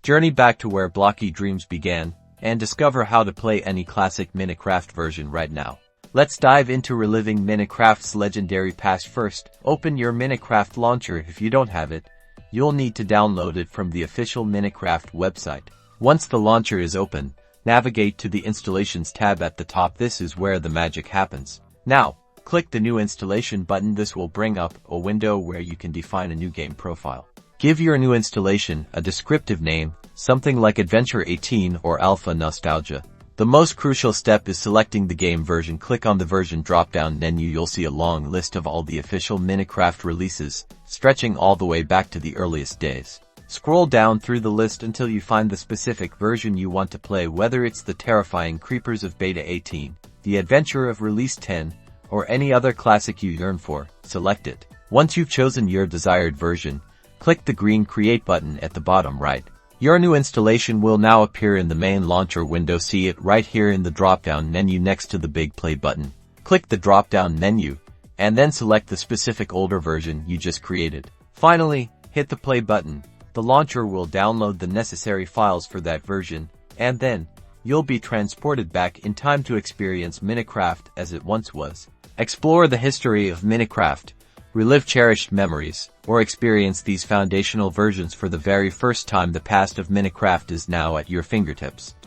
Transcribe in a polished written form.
Journey back to where blocky dreams began, and discover how to play any classic Minecraft version right now. Let's dive into reliving Minecraft's legendary past first. Open your Minecraft launcher. If you don't have it, you'll need to download it from the official Minecraft website. Once the launcher is open, navigate to the Installations tab at the top. This is where the magic happens. Now, click the New Installation button. This will bring up a window where you can define a new game profile. Give your new installation a descriptive name, something like Adventure 18 or Alpha Nostalgia. The most crucial step is selecting the game version. Click on the version drop-down menu. You'll see a long list of all the official Minecraft releases, stretching all the way back to the earliest days. Scroll down through the list until you find the specific version you want to play, whether it's the terrifying creepers of Beta 18, the adventure of Release 10, or any other classic you yearn for. Select it. Once you've chosen your desired version, click the green Create button at the bottom right. Your new installation will now appear in the main launcher window. See it right here in the drop-down menu next to the big play button. Click the drop-down menu, and then select the specific older version you just created. Finally, hit the play button. The launcher will download the necessary files for that version, and then you'll be transported back in time to experience Minecraft as it once was. Explore the history of Minecraft, relive cherished memories, or experience these foundational versions for the very first time. The past of Minecraft is now at your fingertips.